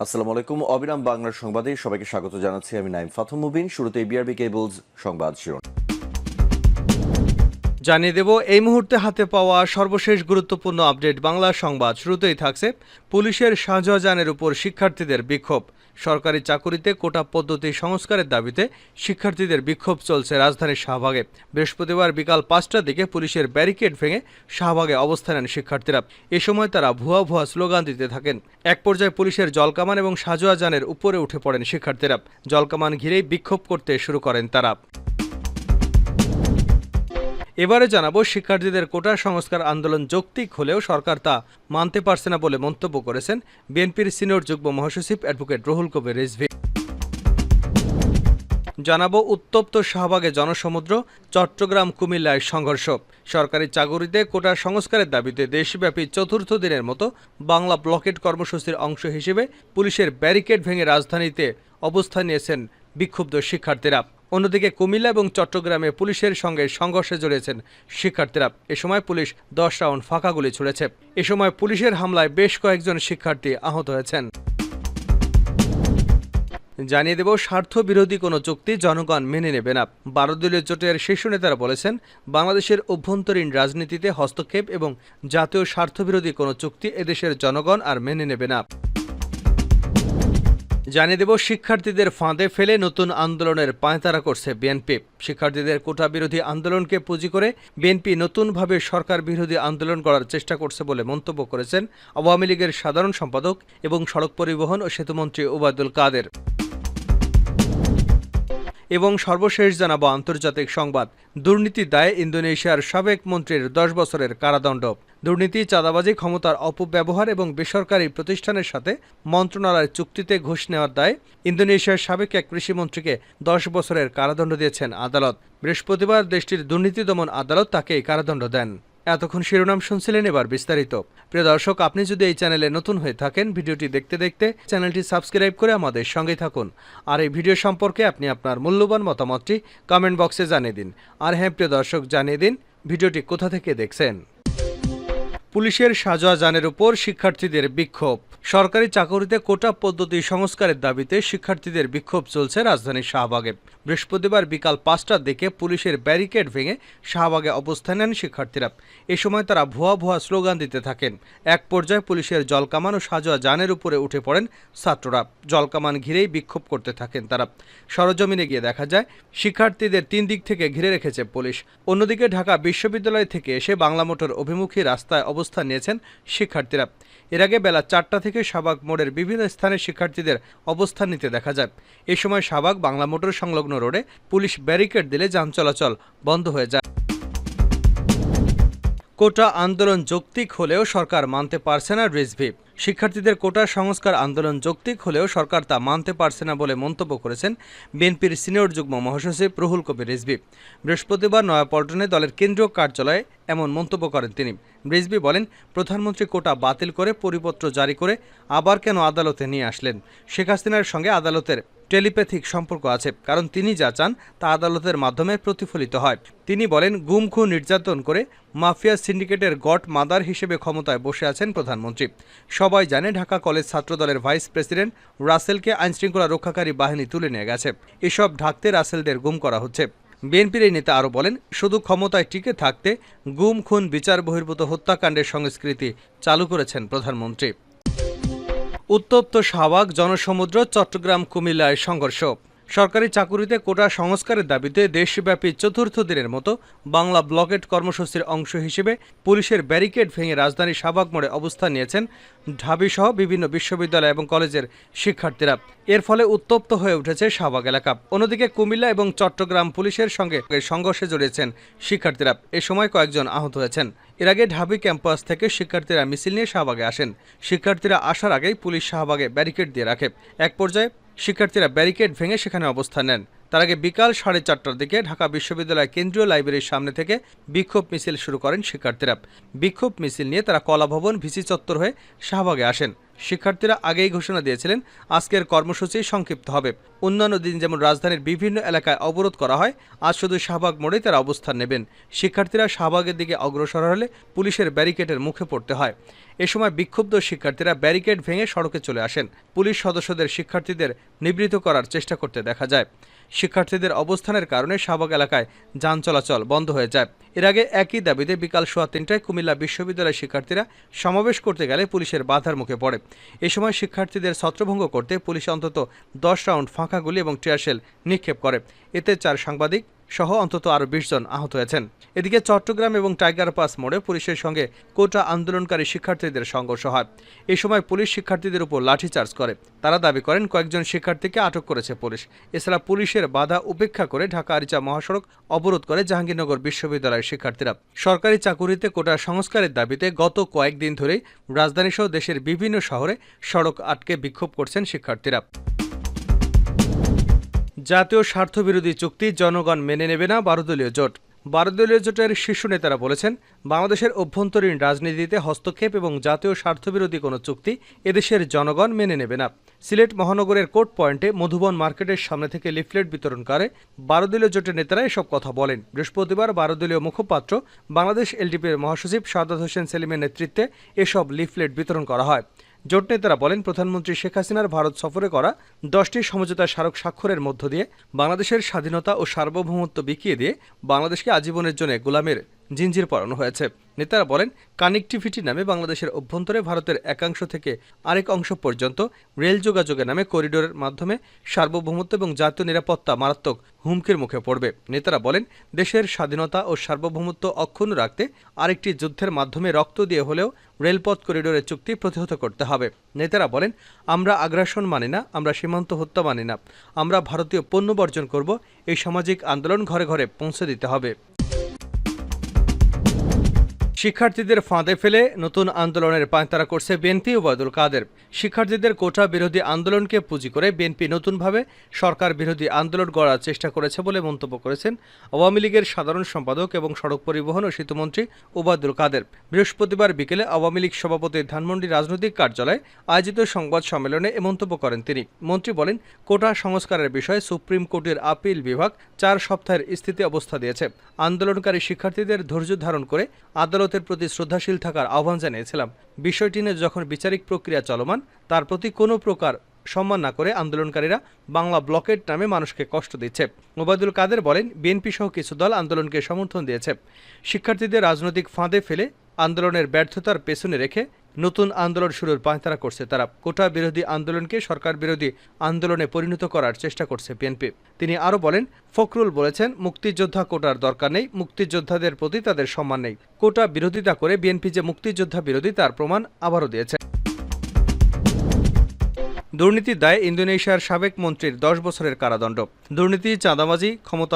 আসসালামু আলাইকুম। অবিরাম বাংলার সংবাদে সবাইকে স্বাগত জানাচ্ছি। আমি নাইম ফাথম মুবিন। শুরুতে বিআরবি কেবলস সংবাদ শিরোনাম জানিয়ে দেব এই মুহূর্তে হাতে পাওয়া সর্বশেষ গুরুত্বপূর্ণ আপডেট। বাংলা সংবাদ শুরুতেই থাকছে পুলিশের শাহজাহানের উপর শিক্ষার্থীদের বিক্ষোভ। সরকারি চাকুরিতে কোটা পদ্ধতি সংস্কারের দাবিতে শিক্ষার্থীদের বিক্ষোভ চলছে রাজধানীর শাহবাগে। বৃহস্পতিবার বিকাল ৫টার দিকে পুলিশের ব্যারিকেড ভেঙে শাহবাগে অবস্থান নেন শিক্ষার্থীরা। এ সময় তারা ভুয়া ভুয়া স্লোগান দিতে থাকেন। এক পর্যায়ে পুলিশের জলকামান এবং শাহজাহানের উপরে উঠে পড়েন শিক্ষার্থীরা। জলকামান ঘিরেই বিক্ষোভ করতে শুরু করেন তারা। এবারে জানাবো, শিক্ষার্থীদের কোটা সংস্কার আন্দোলন যৌক্তিক হলেও সরকার তা মানতে পারছে না বলে মন্তব্য করেছেন বিএনপির সিনিয়র যুগ্ম মহাসচিব অ্যাডভোকেট রুহুল কবির রিজভী। জানাবো, উত্তপ্ত শাহবাগে জনসমুদ্র, চট্টগ্রাম কুমিল্লায় সংঘর্ষ। সরকারি চাকুরিতে কোটা সংস্কারের দাবিতে দেশব্যাপী চতুর্থ দিনের মতো বাংলা ব্লকেড কর্মসূচির অংশ হিসেবে পুলিশের ব্যারিকেড ভেঙে রাজধানীতে অবস্থান নিয়েছেন বিক্ষুব্ধ শিক্ষার্থীরা। অন্যদিকে কুমিল্লা এবং চট্টগ্রামে পুলিশের সঙ্গে সংঘর্ষে জড়িয়েছেন শিক্ষার্থীরা। এ সময় পুলিশ 10 রাউন্ড ফাঁকা গুলি ছুড়েছে। এ সময় পুলিশের হামলায় বেশ কয়েকজন শিক্ষার্থী আহত হয়েছেন। জানিয়ে দেব, স্বার্থবিরোধী কোনো চুক্তি জনগণ মেনে নেবে না। 12 দলীয় জোটের শীর্ষ নেতারা বলেছেন, বাংলাদেশের অভ্যন্তরীণ রাজনীতিতে হস্তক্ষেপ এবং জাতীয় স্বার্থবিরোধী কোনো চুক্তি এদেশের জনগণ আর মেনে নেবে না। জানিয়ে দেব, শিক্ষার্থীদের ফাঁদে ফেলে নতুন আন্দোলনের পায়তারা করছে বিএনপি। শিক্ষার্থীদের কোটা বিরোধী আন্দোলনকে পুঁজি করে বিএনপি নতুনভাবে সরকার বিরোধী আন্দোলন করার চেষ্টা করছে বলে মন্তব্য করেছেন আওয়ামী লীগের সাধারণ সম্পাদক এবং সড়ক পরিবহন ও সেতুমন্ত্রী ওবায়দুল কাদের। এবং সর্বশেষ জানাবো আন্তর্জাতিক সংবাদ। দুর্নীতি দায়ে ইন্দোনেশিয়ার সাবেক মন্ত্রীর 10 বছরের কারাদণ্ড। দুর্নীতি, চাঁদাবাজি, ক্ষমতার অপব্যবহার এবং বেসরকারি প্রতিষ্ঠানের সাথে মন্ত্রণালয়ের চুক্তিতে ঘুষ নেওয়ার দায়ে ইন্দোনেশিয়ার সাবেক এক কৃষিমন্ত্রীকে 10 বছরের কারাদণ্ড দিয়েছেন আদালত। বৃহস্পতিবার দেশটির দুর্নীতি দমন আদালত তাকে এই কারাদণ্ড দেন। এতক্ষণ শিরোনাম শুনছিলেন, এবার বিস্তারিত। প্রিয় দর্শক, আপনি যদি এই চ্যানেলে নতুন হয়ে থাকেন, ভিডিওটি দেখতে দেখতে চ্যানেলটি সাবস্ক্রাইব করে আমাদের সঙ্গে থাকুন। আর এই ভিডিও সম্পর্কে আপনি আপনার মূল্যবান মতামতটি কমেন্ট বক্সে জানিয়ে দিন। আর হ্যাঁ প্রিয় দর্শক, জানিয়ে দিন ভিডিওটি কোথা থেকে দেখছেন। পুলিশের শাহজাহানের উপর শিক্ষার্থীদের বিক্ষোভ। সরকারি চাকুরিতে কোটা পদ্ধতি সংস্কারের দাবিতে শিক্ষার্থীদের বিক্ষোভ চলছে রাজধানীর শাহবাগে। বৃহস্পতিবার বিকাল 5টার দিকে পুলিশের ব্যারিকেড ভেঙে শাহবাগে অবস্থান নেন শিক্ষার্থীরা। এ সময় তারা ভুয়া ভুয়া স্লোগান দিতে থাকেন। এক পর্যায়ে পুলিশের জলকামান ও শাহজাহানের উপরে উঠে পড়েন ছাত্ররা। জলকামান ঘিরেই বিক্ষোভ করতে থাকেন তারা। সরজমিনে গিয়ে দেখা যায়, শিক্ষার্থীদের 3 দিক থেকে ঘিরে রেখেছে পুলিশ। অন্যদিকে ঢাকা বিশ্ববিদ্যালয় থেকে এসে বাংলা মোটর অভিমুখী রাস্তায় অবস্থান নিয়েছেন শিক্ষার্থীরা। এর আগে বেলা 4টা থেকে শাহবাগ মোড়ের বিভিন্ন স্থানে শিক্ষার্থীদের অবস্থান নিতে দেখা যায়। এ সময় শাহবাগ বাংলা মোটর সংলগ্ন রোডে পুলিশ ব্যারিকেড দিলে যান চলাচল বন্ধ হয়ে যায়। কোটা আন্দোলন যৌক্তিক হলেও সরকার মানতে পারছে না রিজভী। শিক্ষার্থীদের কোটা সংস্কার আন্দোলন যৌক্তিক হলেও সরকার তা মানতে পারছে না বলে মন্তব্য করেছেন বিএনপির সিনিয়র যুগ্ম মহাসচিব রুহুল কবির রিজভী। বৃহস্পতিবার নয়াপল্টনে দলের কেন্দ্রীয় কার্যালয়ে এমন মন্তব্য করেন তিনি। রিজভী বলেন, প্রধানমন্ত্রী কোটা বাতিল করে পরিপত্র জারি করে আবার কেন আদালতে নিয়ে আসলেন? শেখ হাসিনার সঙ্গে আদালতের টেলিপ্যাথিক সম্পর্ক আছে, কারণ তিনি যা চান তা আদালতের মাধ্যমে প্রতিফলিত হয়। তিনি বলেন, গুম খুন নির্যাতন করে মাফিয়া সিন্ডিকেটের গড মাদার হিসেবে ক্ষমতায় বসে আছেন প্রধানমন্ত্রী। সবাই জানে, ঢাকা কলেজ ছাত্রদলের ভাইস প্রেসিডেন্ট রাসেলকে আইনশৃঙ্খলা রক্ষাকারী বাহিনী তুলে নিয়ে গেছে। এসব ঢাকতে রাসেলদের গুম করা হচ্ছে। বিএনপির এই নেতা আরও বলেন, শুধু ক্ষমতায় টিকে থাকতে গুম খুন বিচার বহির্ভূত হত্যাকাণ্ডের সংস্কৃতি চালু করেছেন প্রধানমন্ত্রী। উত্তপ্ত শাহবাগ, জনসমুদ্র, চট্টগ্রাম কুমিল্লায় সংঘর্ষ। সরকারি চাকুরিতে কোটা সংস্কারের দাবিতে দেশব্যাপী চতুর্থ দিনের মতো বাংলা ব্লকেড কর্মসূচির অংশ হিসেবে পুলিশের ব্যারিকেড ভেঙে রাজধানীর শাহবাগ মোড়ে অবস্থান নিয়েছেন ঢাবিসহ বিভিন্ন বিশ্ববিদ্যালয় এবং কলেজের শিক্ষার্থীরা। এর ফলে উত্তপ্ত হয়ে উঠেছে শাহবাগ এলাকা। অন্যদিকে কুমিল্লা এবং চট্টগ্রাম পুলিশের সঙ্গে সংঘর্ষে জড়িয়েছেন শিক্ষার্থীরা। এ সময় কয়েকজন আহত হয়েছেন। এর আগে ঢাবি ক্যাম্পাস থেকে শিক্ষার্থীরা মিছিল নিয়ে শাহবাগে আসেন। শিক্ষার্থীরা আসার আগেই পুলিশ শাহবাগে ব্যারিকেড দিয়ে রাখে। এক পর্যায়ে শিক্ষার্থীরা ব্যারিকেড ভেঙে সেখানে অবস্থান নেন। তার আগে বিকাল 4:30টার দিকে ঢাকা বিশ্ববিদ্যালয় কেন্দ্রীয় লাইব্রেরির সামনে থেকে বিক্ষোভ মিছিল শুরু করেন শিক্ষার্থীরা। বিক্ষোভ মিছিল নিয়ে তারা কলাভবন, ভিসি চত্বর হয়ে শাহবাগে আসেন। শিক্ষার্থীরা আগেই ঘোষণা দিয়েছিলেন আজকের কর্মসূচি সংক্ষিপ্ত হবে। অন্যান্য দিন যেমন রাজধানীর বিভিন্ন এলাকায় অবরোধ করা হয়, আজ শুধু শাহবাগ মোড়েই তারা অবস্থান নেবেন। শিক্ষার্থীরা শাহবাগের দিকে অগ্রসর হলে পুলিশের ব্যারিকেডের মুখে পড়তে হয়। এ সময় বিক্ষুব্ধ শিক্ষার্থীরা ব্যারিকেড ভেঙে সড়কে চলে আসেন। পুলিশ সদস্যদের শিক্ষার্থীদের নিবৃত্ত করার চেষ্টা করতে দেখা যায়। শিক্ষার্থীদের অবস্থানের কারণে শাহবাগ এলাকায় যান চলাচল বন্ধ হয়ে যায়। এর আগে একই দাবিতে বিকাল 3:15টায় কুমিল্লা বিশ্ববিদ্যালয়ের শিক্ষার্থীরা সমাবেশ করতে গেলে পুলিশের বাধার মুখে পড়ে। এ সময় শিক্ষার্থীদের ছত্রভঙ্গ করতে পুলিশ অন্তত 10 রাউন্ড ফাঁকা গুলি এবং টিয়ারশেল নিক্ষেপ করে। এতে 4 সাংবাদিক সহ অন্তত আরও 20 জন আহত হয়েছেন। এদিকে চট্টগ্রাম এবং টাইগার পাস মোড়ে পুলিশের সঙ্গে কোটা আন্দোলনকারী শিক্ষার্থীদের সংঘর্ষ হয়। এই সময় পুলিশ শিক্ষার্থীদের উপর লাঠিচার্জ করে। তারা দাবি করেন কয়েকজন শিক্ষার্থীকে আটক করেছে পুলিশ। এছাড়া পুলিশের বাধা উপেক্ষা করে ঢাকা আরিচা মহাসড়ক অবরোধ করে জাহাঙ্গীরনগর বিশ্ববিদ্যালয়ের শিক্ষার্থীরা। সরকারি চাকুরিতে কোটা সংস্কারের দাবিতে গত কয়েকদিন ধরেই রাজধানীসহ দেশের বিভিন্ন শহরে সড়ক আটকে বিক্ষোভ করছেন শিক্ষার্থীরা। জাতীয় স্বার্থবিরোধী চুক্তি জনগণ মেনে নেবে না 12 দলীয় জোট। 12 দলীয় জোটের শীর্ষ নেতারা বলেছেন, বাংলাদেশের অভ্যন্তরীণ রাজনীতিতে হস্তক্ষেপ এবং জাতীয় স্বার্থবিরোধী কোনো চুক্তি এদেশের জনগণ মেনে নেবে না। সিলেট মহানগরের কোর্ট পয়েন্টে মধুবন মার্কেটের সামনে থেকে লিফলেট বিতরণ করে 12 দলীয় জোটের নেতারা এসব কথা বলেন। বৃহস্পতিবার 12 দলীয় মুখপাত্র বাংলাদেশ এলডিপির মহাসচিব সাদাত হোসেন সেলিমের নেতৃত্বে এসব লিফলেট বিতরণ করা হয়। জোট নেতারা বলেন, প্রধানমন্ত্রী শেখ হাসিনার ভারত সফরে করা 10টি সমঝোতা স্মারক স্বাক্ষরের মধ্য দিয়ে বাংলাদেশের স্বাধীনতা ও সার্বভৌমত্ব বিকিয়ে দিয়ে বাংলাদেশকে আজীবনের জন্য গোলামের জিঞ্জির পরানো হয়েছে। নেতারা বলেন, কানেক্টিভিটি নামে বাংলাদেশের অভ্যন্তরে ভারতের একাংশ থেকে আরেক অংশ পর্যন্ত রেল যোগাযোগের নামে করিডোরের মাধ্যমে সার্বভৌমত্ব এবং জাতীয় নিরাপত্তা মারাত্মক হুমকির মুখে পড়বে। নেতারা বলেন, দেশের স্বাধীনতা ও সার্বভৌমত্ব অক্ষুণ্ণ রাখতে আরেকটি যুদ্ধের মাধ্যমে রক্ত দিয়ে হলেও রেলপথ করিডোরের চুক্তি প্রতিহত করতে হবে। নেতারা বলেন, আমরা আগ্রাসন মানি না, আমরা সীমান্ত হত্যা মানি না, আমরা ভারতীয় পণ্য বর্জন করব। এই সামাজিক আন্দোলন ঘরে ঘরে পৌঁছে দিতে হবে। শিক্ষার্থীদের ফাঁদে ফেলে নতুন আন্দোলনের পাঁয়তারা করছে বিএনপি। ওবায়দুল কাদের শিক্ষার্থীদের কোটা বিরোধী আন্দোলনকে পুঁজি করে বিএনপি নতুনভাবে সরকার বিরোধী আন্দোলন গড়ার চেষ্টা করেছে বলে মন্তব্য করেছেন আওয়ামী লীগের সাধারণ সম্পাদক এবং সড়ক পরিবহন ও সেতুমন্ত্রী ওবায়দুল কাদের। বৃহস্পতিবার বিকেলে আওয়ামী লীগ সভাপতি ধানমন্ডি রাজনৈতিক কার্যালয়ে আয়োজিত সংবাদ সম্মেলনে এ মন্তব্য করেন তিনি। মন্ত্রী বলেন, কোটা সংস্কারের বিষয়ে সুপ্রিম কোর্টের আপিল বিভাগ 4 সপ্তাহের স্থিতি অবস্থা দিয়েছে। আন্দোলনকারী শিক্ষার্থীদের ধৈর্য ধারণ করে আদালতের প্রতি শ্রদ্ধাশীল থাকার আহ্বান জানিয়েছিলাম। বিষয়টি নিয়ে যখন বিচারিক প্রক্রিয়া চলমান, তার প্রতি কোনো প্রকার সম্মান না করে আন্দোলনকারীরা বাংলা ব্লকেট নামে মানুষকে কষ্ট দিচ্ছে। ওবায়দুল কাদের বলেন, বিএনপি সহ কিছু দল আন্দোলনকে সমর্থন দিয়েছে। শিক্ষার্থীদের রাজনৈতিক ফাঁদে ফেলে আন্দোলনের ব্যর্থতার পেছনে রেখে নতুন আন্দোলন শুরুর পাঁয়তারা করছে তারা। কোটা বিরোধী আন্দোলনকে সরকার বিরোধী আন্দোলনে পরিণত করার চেষ্টা করছে বিএনপি। তিনি আরও বলেন, ফখরুল বলেছেন, মুক্তিযোদ্ধা কোটার দরকার নেই, মুক্তিযোদ্ধাদের প্রতি তাদের সম্মান নেই। কোটা বিরোধিতা করে বিএনপি যে মুক্তিযোদ্ধা বিরোধী তার প্রমাণ আবারও দিয়েছে। দুর্নীতির দায়ে ইন্দোনেশিয়ার সাবেক মন্ত্রীর 10 বছরের কারাদণ্ড। দুর্নীতি, চাঁদাবাজি, ক্ষমতা